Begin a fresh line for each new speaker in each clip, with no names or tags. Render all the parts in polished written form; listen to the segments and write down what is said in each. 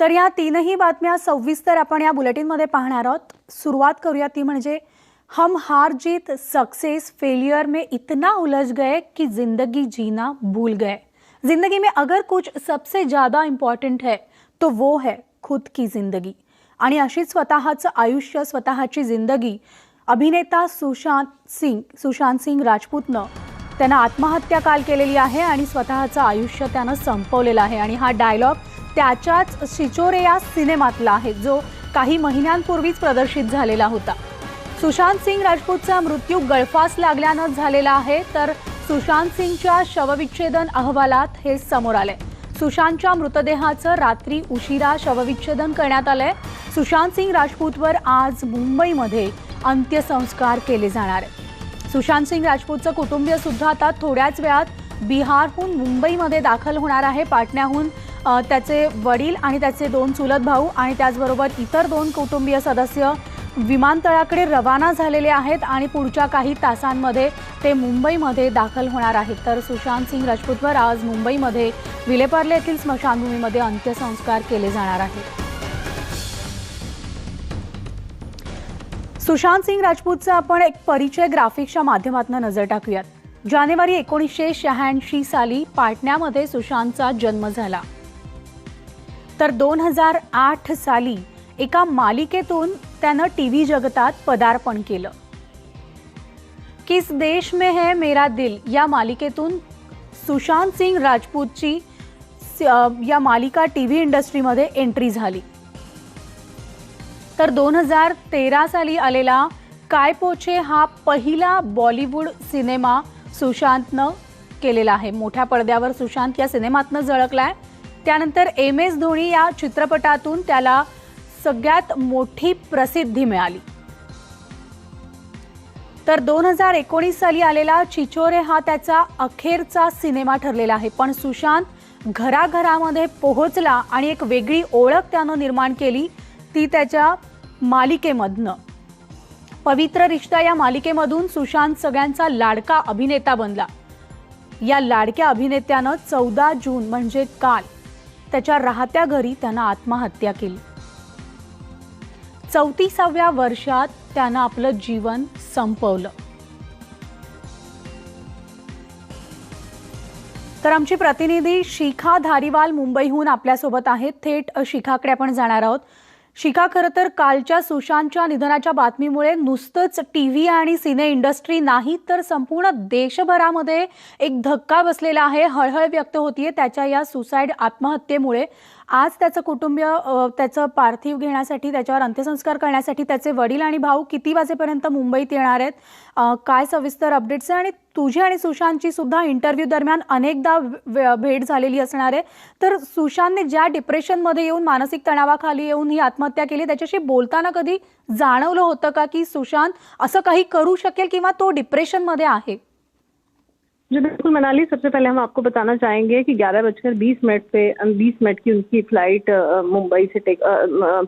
तर या तीनही बातम्या सविस्तर आपण या बुलेटिनमध्ये पाहणार आहोत। सुरुवात करूया ती म्हणजे हम हार जीत सक्सेस फेलियर में इतना उलझ गए कि जिंदगी जीना भूल गए। जिंदगी में अगर कुछ सबसे ज्यादा इम्पॉर्टंट है तो वो है खुद की जिंदगी। आणि अशी स्वतःचं आयुष्य स्वतःची जिंदगी अभिनेता सुशांत सिंग राजपूतनं त्यानं आत्महत्या काल केलेली आहे आणि स्वतःचं आयुष्य त्यानं संपवलेलं आहे। आणि हा डायलॉग त्याच्याच छिछोरे या सिनेमातला आहे जो काही महिन्यांपूर्वीच प्रदर्शित झालेला होता। सुशांत सिंग राजपूतचा मृत्यू गळफास लागल्यानं झालेला आहे। तर सुशांत सिंगच्या शवविच्छेदन अहवालात हे समोर आले। सुशांतच्या मृतदेहाचं रात्री उशिरा शवविच्छेदन करण्यात आलंय। सुशांत सिंग राजपूतवर आज मुंबईमध्ये अंत्यसंस्कार केले जाणार आहेत। सुशांत सिंग राजपूतचं कुटुंबीय सुद्धा आता थोड्याच वेळात बिहारहून मुंबईमध्ये दाखल होणार आहे। पाटण्याहून त्याचे वडील आणि त्याचे 2 चुलत भाऊ आणि त्याचबरोबर इतर 2 कुटुंबीय सदस्य विमानतळाकडे रवाना झालेले आहेत आणि पुढच्या काही तासांमध्ये ते मुंबईमध्ये दाखल होणार आहेत। तर सुशांत सिंग राजपूतवर आज मुंबईमध्ये विलेपार्ले येथील स्मशानभूमीमध्ये अंत्यसंस्कार केले जाणार आहेत। सुशांत सिंग राजपूतचा आपण एक परिचय ग्राफिक्सच्या माध्यमातून नजर टाकूयात। जानेवारी 1986 साली पाटण्यामध्ये सुशांतचा जन्म झाला। तर 2008 साली एका मालिकेतून त्यानं टीव्ही जगतात पदार्पण केलं। किस देश में है मेरा दिल या मालिकेतून सुशांत सिंग राजपूतची या मालिका टीव्ही इंडस्ट्रीमध्ये एंट्री झाली। तर 2013 साली आलेला काय पोछे हा पहिला बॉलिवूड सिनेमा सुशांतनं केलेला आहे। मोठ्या पडद्यावर सुशांत या सिनेमातनं झळकलाय। त्यानंतर MS धोनी या चित्रपटातून त्याला सगळ्यात मोठी प्रसिद्धी मिळाली। तर 2019 साली आलेला छिछोरे हा त्याचा अखेरचा सिनेमा ठरलेला आहे। पण सुशांत घराघरामध्ये पोहोचला आणि एक वेगळी ओळख त्यानं निर्माण केली ती त्याच्या मालिकेमधनं। पवित्र रिश्ता या मालिकेमधून सुशांत सगळ्यांचा लाडका अभिनेता बनला। या लाडक्या अभिनेत्यानं 14 जून म्हणजे काल त्याच्या राहत्या घरी त्यानं आत्महत्या केली। 34व्या वर्षात त्यानं आपलं जीवन संपवलं। तर आमची प्रतिनिधी शिखा धारीवाल मुंबईहून आपल्यासोबत आहेत। थेट शिखाकडे आपण जाणार आहोत। शिखा, खरं तर कालच्या सुशांतच्या निधनाच्या बातमीमुळे नुसतंच टीव्ही आणि सिने इंडस्ट्री नाही तर संपूर्ण देशभरामध्ये एक धक्का बसलेला आहे। हळहळ व्यक्त होतीये त्याच्या या सुसाइड आत्महत्येमुळे। आज त्याचं कुटुंबीय त्याचं पार्थिव घेण्यासाठी त्याच्यावर अंत्यसंस्कार करण्यासाठी त्याचे वडील आणि भाऊ किती वाजेपर्यंत मुंबईत येणार आहेत, काय सविस्तर अपडेट्स आहे? आणि तुझी आणि सुशांतची सुद्धा इंटरव्ह्यू दरम्यान अनेकदा भेट झालेली असणार आहे। तर सुशांतने ज्या डिप्रेशनमध्ये येऊन मानसिक तणावाखाली येऊन ही आत्महत्या केली त्याच्याशी बोलताना कधी जाणवलं होतं का की सुशांत असं काही करू शकेल किंवा तो डिप्रेशनमध्ये आहे?
जी बिल्कुल मनाली, सबसे पहले हम आपको बताना चाहेंगे कि 11:20 पे 20 मिनट की उनकी फ्लाइट मुंबई से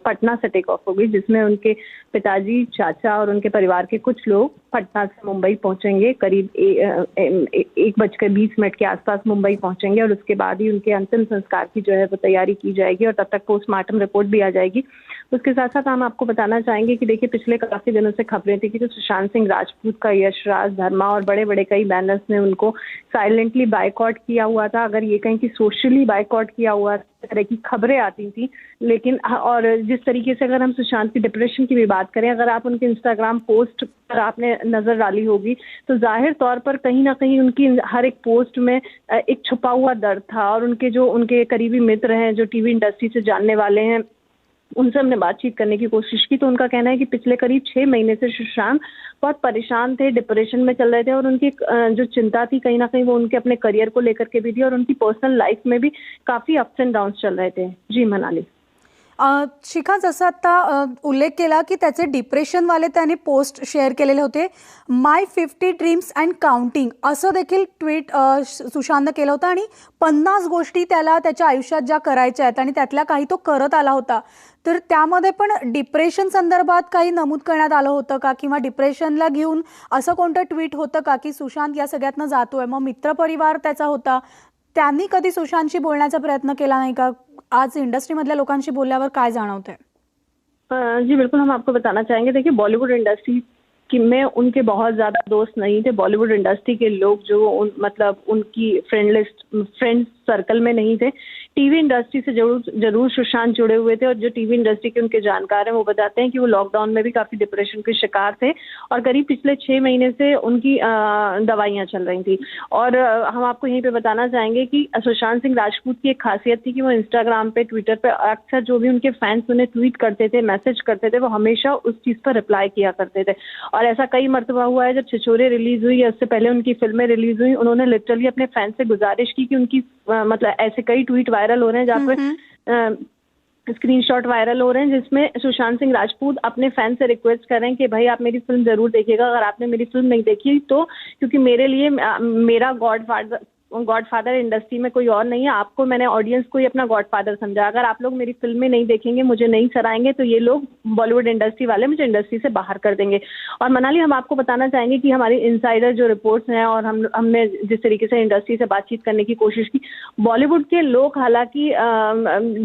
पटना से टेक ऑफ होगी, जिसमें उनके पिताजी, चाचा और उनके परिवार के कुछ लोग पटना से मुंबई पहुंचेंगे। करीब 1:20 के आसपास मुंबई पहुंचेंगे और उसके बाद ही उनके अंतिम संस्कार की जो है वो तैयारी की जाएगी और तब तक पोस्टमार्टम रिपोर्ट भी आ जाएगी। उसके साथ साथ हम आपको बताना चाहेंगे कि देखिए, पिछले काफी दिनों से खबरें थी कि जो सुशांत सिंह राजपूत का यश राज, धर्मा और बड़े बड़े कई बैनर्स ने उनको साइलेंटली बायकॉट किया हुआ था। अगर ये कहीं कि सोशली बायकॉट किया हुआ, इस तरह की खबरें आती थी। लेकिन और जिस तरीके से अगर हम सुशांत की डिप्रेशन की भी बात करें, अगर आप उनके इंस्टाग्राम पोस्ट पर आपने नजर डाली होगी तो जाहिर तौर पर कहीं ना कहीं उनकी हर एक पोस्ट में एक छुपा हुआ दर्द था। और उनके करीबी मित्र हैं, जो टीवी इंडस्ट्री से जानने वाले हैं, उनसे हमने बातचीत करने की कोशिश की तो उनका कहना है कि पिछले करीब 6 महीने से सुशांत बहुत परेशान थे, डिप्रेशन में चल रहे थे और उनकी जो चिंता थी कहीं ना कहीं वो उनके अपने करियर को लेकर के भी थी और उनकी पर्सनल लाइफ में भी काफी अप्स एंड डाउन्स चल रहे थे। जी मनाली।
शिखा, जसं आता उल्लेख केला की त्याचे डिप्रेशनवाले त्याने पोस्ट शेअर केलेले होते। माय 50 ड्रीम्स अँड काउंटिंग असं देखील ट्विट सुशांतनं केलं होतं आणि 50 गोष्टी त्याला त्याच्या आयुष्यात ज्या करायच्या आहेत आणि त्यातल्या काही तो करत आला होता। तर त्यामध्ये पण डिप्रेशन संदर्भात काही नमूद करण्यात आलं होतं का किंवा डिप्रेशनला घेऊन असं कोणतं ट्विट होतं का की सुशांत या सगळ्यातनं जातोय? मग मित्रपरिवार त्याचा होता, त्यांनी कधी सुशांतशी बोलण्याचा प्रयत्न केला नाही का? आज इंडस्ट्रीमधल्या लोकांशी बोलल्यावर काय जाणवतंय?
जी बिल्कुल, हम आपको बताना चाहेंगे। देखिए, बॉलीवुड इंडस्ट्री कि में उनके बहुत ज़्यादा दोस्त नहीं थे। बॉलीवुड इंडस्ट्री के लोग जो मतलब उनकी फ्रेंड सर्कल में नहीं थे। टीवी इंडस्ट्री से ज़रूर सुशांत जुड़े हुए थे, और जो टीवी इंडस्ट्री के उनके जानकार हैं वो बताते हैं कि वो लॉकडाउन में भी काफ़ी डिप्रेशन के शिकार थे, और करीब पिछले 6 महीने से उनकी दवाइयाँ चल रही थी। और हम आपको यहीं पे बताना चाहेंगे कि सुशांत सिंह राजपूत की एक खासियत थी कि वो इंस्टाग्राम पे, ट्विटर पे अक्सर जो भी उनके फैंस उन्हें ट्वीट करते थे, मैसेज करते थे, वो हमेशा उस चीज़ पर रिप्लाई किया करते थे। और ऐसा कई मर्तबा हुआ है, जब छिछोरे रिलीज हुई या उससे पहले उनकी फिल्में रिलीज हुई, उन्होंने लिटरली अपने फैंस से गुजारिश की कि उनकी मतलब ऐसे कई ट्वीट वायरल हो रहे हैं जहाँ पर स्क्रीनशॉट वायरल हो रहे हैं जिसमें सुशांत सिंह राजपूत अपने फैन से रिक्वेस्ट कर रहे हैं कि भाई आप मेरी फिल्म जरूर देखिएगा, अगर आपने मेरी फिल्म नहीं देखी तो, क्योंकि मेरे लिए मेरा गॉडफादर इंडस्ट्री में कोई और नहीं है, आपको मैंने ऑडियंस को ही अपना गॉडफादर समझा, अगर आप लोग मेरी फिल्में नहीं देखेंगे, मुझे नहीं सराहेंगे, तो ये लोग बॉलीवुड इंडस्ट्री वाले मुझे इंडस्ट्री से बाहर कर देंगे। और मनाली, हम आपको बताना चाहेंगे कि हमारी इनसाइडर जो रिपोर्ट्स हैं, और हमने जिस तरीके से इंडस्ट्री से बातचीत करने की कोशिश की, बॉलीवुड के लोग हालांकि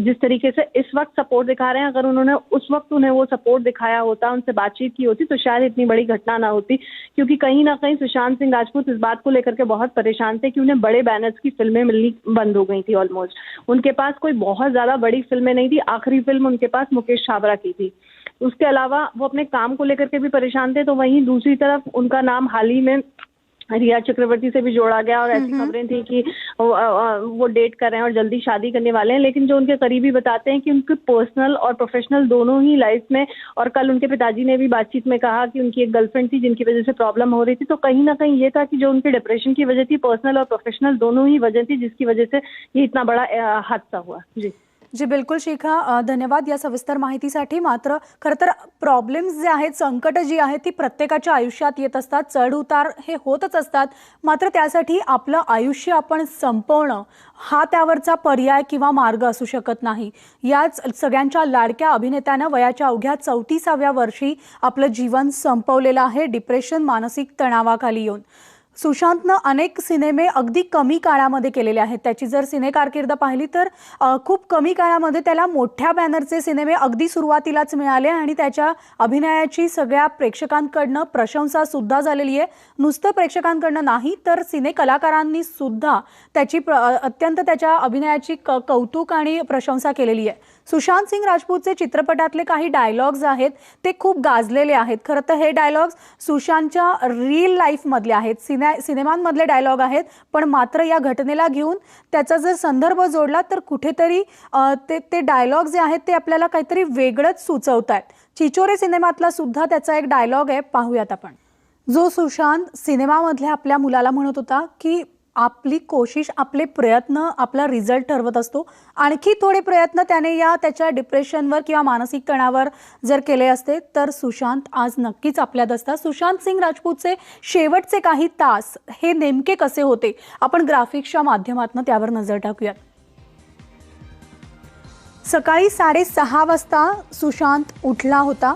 जिस तरीके से इस वक्त सपोर्ट दिखा रहे हैं, अगर उन्होंने उस वक्त उन्हें वो सपोर्ट दिखाया होता, उनसे बातचीत की होती, तो शायद इतनी बड़ी घटना ना होती। क्योंकि कहीं ना कहीं सुशांत सिंह राजपूत इस बात को लेकर के बहुत परेशान थे कि उन्हें बड़े बैनर्स की फिल्में मिलनी बंद हो गई थी ऑलमोस्ट। उनके पास कोई बहुत ज्यादा बड़ी फिल्में नहीं थी। आखिरी फिल्म उनके पास मुकेश छाबरा की थी। उसके अलावा वो अपने काम को लेकर के भी परेशान थे। तो वहीं दूसरी तरफ उनका नाम हाल ही में रिया चक्रवर्ती से भी जोड़ा गया, और ऐसी खबरें थी कि वो डेट कर रहे हैं और जल्दी शादी करने वाले हैं। लेकिन जो उनके करीबी बताते हैं कि उनके पर्सनल और प्रोफेशनल दोनों ही लाइफ में, और कल उनके पिताजी ने भी बातचीत में कहा कि उनकी एक गर्लफ्रेंड थी जिनकी वजह से प्रॉब्लम हो रही थी। तो कहीं ना कहीं ये था कि जो उनके डिप्रेशन की वजह थी, पर्सनल और प्रोफेशनल दोनों ही वजह थी, जिसकी वजह से ये इतना बड़ा हादसा हुआ।
जी बिल्कुल शिखा, धन्यवाद या सविस्तर माहितीसाठी। मात्र खरं तर प्रॉब्लेम्स जे आहेत, संकट जी आहेत ती प्रत्येकाच्या आयुष्यात येत असतात, चढ उतार हे होतच असतात। मात्र त्यासाठी आपलं आयुष्य आपण संपवणं हा त्यावरचा पर्याय किंवा मार्ग असू शकत नाही। याच सगळ्यांच्या लाडक्या अभिनेत्यानं वयाच्या अवघ्या 34व्या वर्षी आपलं जीवन संपवलेलं आहे, डिप्रेशन, मानसिक तणावाखाली येऊन। सुशांतनं अनेक सिनेमे अगदी कमी काळामध्ये केलेले आहेत। त्याची जर सिने कारकीर्द पाहिली तर खूप कमी काळामध्ये त्याला मोठ्या बॅनरचे सिनेमे अगदी सुरुवातीलाच मिळाले, आणि त्याच्या अभिनयाची सगळ्या प्रेक्षकांकडनं प्रशंसा सुद्धा झालेली आहे। नुसतं प्रेक्षकांकडनं नाही तर सिने कलाकारांनी सुद्धा त्याची अत्यंत त्याच्या अभिनयाची कौतुक आणि प्रशंसा केलेली आहे। सुशांत सिंह राजपूतचे चित्रपटातले काही डायलॉग्स आहेत ते खूप गाजलेले आहेत। खरं तर हे डायलॉग्स सुशांतच्या रिअल लाईफमधले आहेत, सिनेमांमधले डायलॉग आहेत, पण मात्र या घटनेला घेऊन त्याचा जर संदर्भ जोडला तर कुठेतरी ते डायलॉग जे आहेत ते आपल्याला काहीतरी वेगळंच सुचवतात। चिचोरे सिनेमातला सुद्धा त्याचा एक डायलॉग आहे, पाहूयात आपण। जो सुशांत सिनेमामधल्या आपल्या मुलाला म्हणत होता की आपली कोशिश, आपले प्रयत्न आपला रिझल्ट ठरवत असतो। आणखी थोडे प्रयत्न त्याने त्याच्या डिप्रेशनवर किंवा मानसिक तणावावर जर केले असते तर सुशांत आज नक्कीच आपल्यात असता। सुशांत सिंह राजपूतचे शेवटचे काही तास हे नेमके कसे होते, आपण ग्राफिक्सच्या माध्यमातून त्यावर नजर टाकूयात। सकाळी 6:30 वाजता सुशांत उठला होता।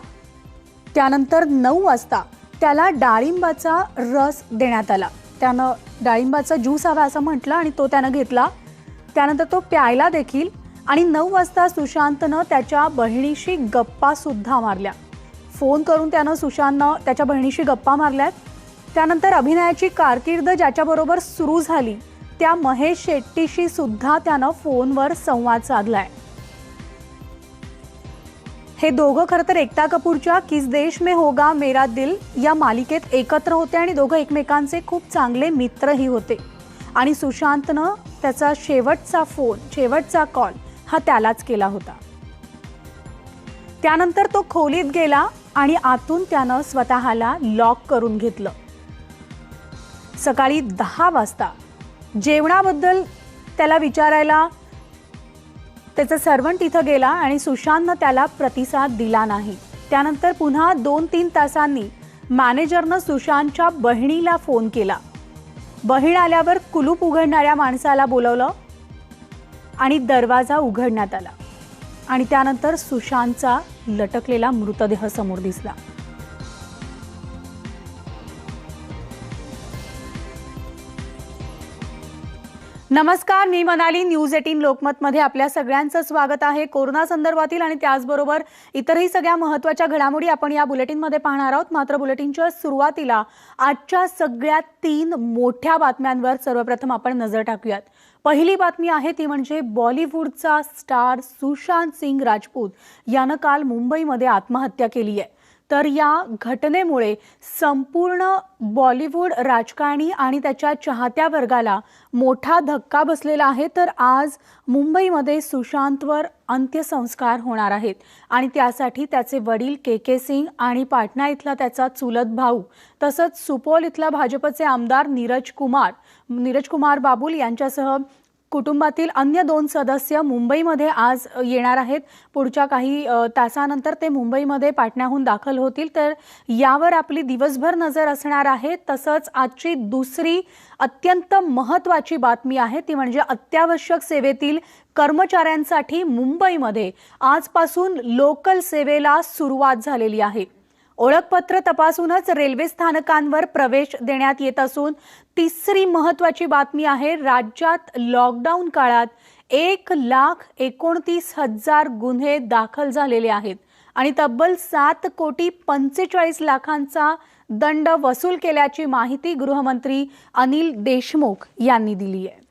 त्यानंतर 9 वाजता त्याला डाळिंबाचा रस देण्यात आला। त्यानं डाळिंबाचा ज्यूस हवा असं म्हटलं आणि तो त्यानं घेतला। त्यानंतर तो प्यायला देखील, आणि 9 वाजता सुशांतनं त्याच्या बहिणीशी गप्पा सुद्धा मारल्या। फोन करून त्यानं सुशांतनं त्याच्या बहिणीशी गप्पा मारल्यात। त्यानंतर अभिनयाची कारकीर्द ज्याच्याबरोबर सुरू झाली त्या महेश शेट्टीशी सुद्धा त्यानं फोनवर संवाद साधलाय। हे दोघं खरं तर एकता कपूरच्या किस देश में होगा मेरा दिल या मालिकेत एकत्र होते, आणि दोघं एकमेकांचे खूप चांगले मित्रही होते। आणि सुशांतनं त्याचा शेवटचा कॉल हा त्यालाच केला होता। त्यानंतर तो खोलीत गेला आणि आतून त्यानं स्वतःला लॉक करून घेतलं। सकाळी 10 वाजता जेवणाबद्दल त्याला विचारायला त्याचा सर्वंट तिथं गेला आणि सुशांतनं त्याला प्रतिसाद दिला नाही। त्यानंतर पुन्हा 2-3 तासांनी मॅनेजरनं सुशांतच्या बहिणीला फोन केला। बहीण आल्यावर कुलूप उघडणाऱ्या माणसाला बोलवलं आणि दरवाजा उघडण्यात आला, आणि त्यानंतर सुशांतचा लटकलेला मृतदेह समोर दिसला। नमस्कार, मी मनाली. न्यूज 18 लोकमतमध्ये आपल्या सगळ्यांचं स्वागत आहे. कोरोना संदर्भातील आणि त्याचबरोबर इतरही सगळ्या महत्त्वाच्या घडामोडी आपण या बुलेटिनमध्ये पाहणार आहोत. मात्र बुलेटिनच्या सुरुवातीला आजच्या सगळ्या 3 मोठ्या बातम्यांवर सर्वप्रथम आपण नजर टाकूयात. पहिली बातमी आहे ती म्हणजे बॉलिवूडचा स्टार सुशांत सिंग राजपूत यानं काल मुंबईमध्ये आत्महत्या केली आहे. तर या घटनेमुळे संपूर्ण बॉलिवूड राजकारणी आणि त्याच्या चाहत्या वर्गाला मोठा धक्का बसलेला आहे. तर आज मुंबईमध्ये सुशांतवर अंत्यसंस्कार होणार आहेत आणि त्यासाठी त्याचे वडील के सिंग आणि पाटणा इथला त्याचा चुलत भाऊ तसंच सुपौल इथला भाजपचे आमदार नीरज कुमार बाबुल यांच्यासह कुटुंबातील अन्य 2 सदस्य मुंबईमध्ये आज येणार आहेत. पुढच्या काही तासानंतर ते मुंबईमध्ये पाटण्याहून दाखल होतील. तर यावर आपली दिवसभर नजर असणार आहे. तसंच आजची दुसरी अत्यंत महत्त्वाची बातमी आहे ती म्हणजे अत्यावश्यक सेवेतील कर्मचाऱ्यांसाठी मुंबईमध्ये आजपासून लोकल सेवेला सुरुवात झालेली आहे. ओळखपत्र तपासूनच रेल्वे स्थानकांवर प्रवेश देण्यात येत असून तिसरी महत्त्वाची बातमी आहे, राज्यात लॉकडाऊन काळात 1,29,000 गुन्हे दाखल झालेले आहेत आणि तब्बल 7,45,00,000 दंड वसूल केल्याची माहिती गृहमंत्री अनिल देशमुख यांनी दिली आहे.